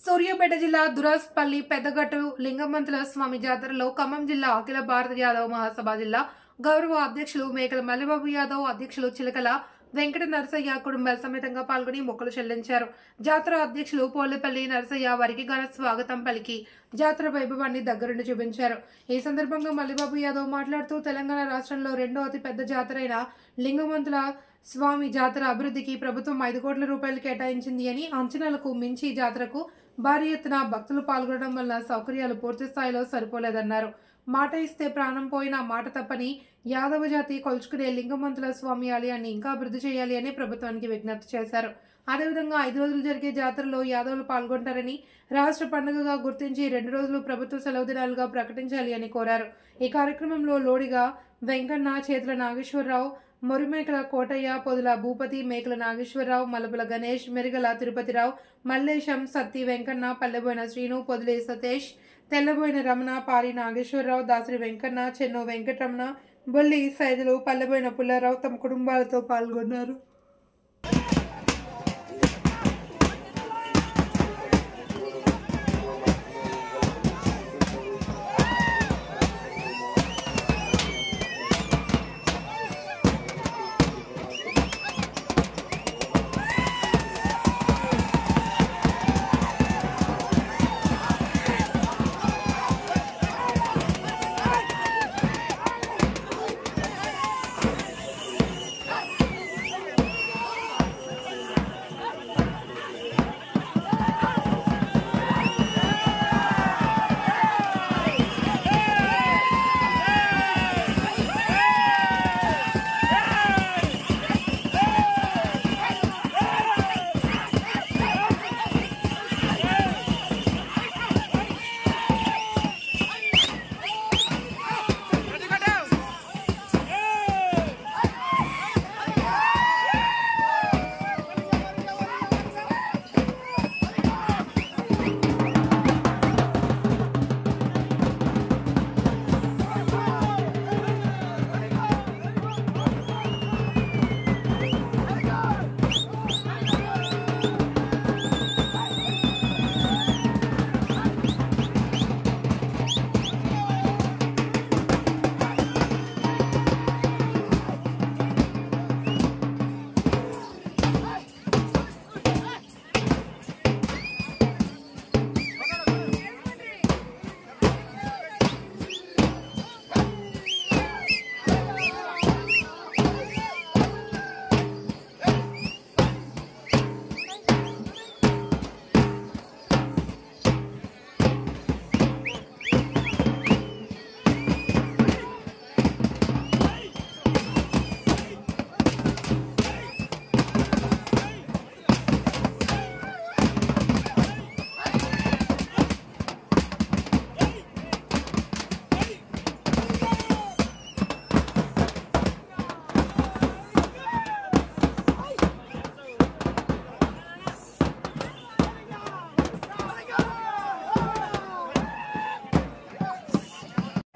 సూర్యాపేట జిల్లా దురాస్పల్లి పెద్దగట్టు లింగమంతుల స్వామి జాతరలో ఖమ్మం జిల్లా అఖిల భారత యాదవ్ మహాసభ జిల్లా గౌరవ అధ్యక్షులు మేకల మల్లిబాబు యాదవ్, అధ్యక్షులు చిలకల వెంకట నరసయ్య కుటుంబ సమేతంగా పాల్గొని మొక్కలు చెల్లించారు. జాతర అధ్యక్షులు పోలేపల్లి నరసయ్య వారికి ఘన స్వాగతం పలికి జాతర వైభవాన్ని దగ్గరుండి చూపించారు. ఈ సందర్భంగా మల్లిబాబు యాదవ్ మాట్లాడుతూ తెలంగాణ రాష్ట్రంలో రెండో అతి పెద్ద జాతర అయిన లింగమంతుల స్వామి జాతర అభివృద్ధికి ప్రభుత్వం 5 కోట్ల రూపాయలు కేటాయించింది అని, అంచనాలకు మించి జాతరకు భారీ ఎత్తున భక్తులు పాల్గొనడం వల్ల సౌకర్యాలు పూర్తి స్థాయిలో సరిపోలేదన్నారు. మాట ఇస్తే ప్రాణం పోయిన మాట తప్పని యాదవ జాతి కొలుచుకునే లింగమంతుల స్వామి ఆలయాన్ని ఇంకా అభివృద్ధి చేయాలి అని ప్రభుత్వానికి విజ్ఞప్తి చేశారు. అదేవిధంగా 5 రోజులు జరిగే జాతరలో యాదవులు పాల్గొంటారని, రాష్ట్ర పండుగగా గుర్తించి 2 రోజులు ప్రభుత్వ సెలవు దినాలుగా ప్రకటించాలి అని కోరారు. ఈ కార్యక్రమంలో లోడిగా వెంకన్న, చేతుల నాగేశ్వరరావు, మొరిమేకల కోటయ్య, పొదుల భూపతి, మేకల నాగేశ్వరరావు, మలబుల గణేష్, మెరుగల తిరుపతిరావు, మల్లేశం, సత్తి వెంకన్న, పల్లెబోయిన శ్రీను, పొదిలి సతీష్, తెల్లబోయిన రమణ, పారి నాగేశ్వరరావు, దాసరి వెంకన్న, చెన్నో వెంకటరమణ, బొల్లి సైదులు, పల్లెబోయిన పుల్లారావు తమ కుటుంబాలతో పాల్గొన్నారు.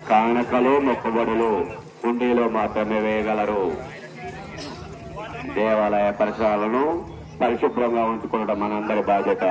కానకలు, మొక్కుబడులు హుండీలో మాత్రమే వేయగలరు. దేవాలయ పరిసరాలను పరిశుభ్రంగా ఉంచుకోవడం మనందరి బాధ్యత.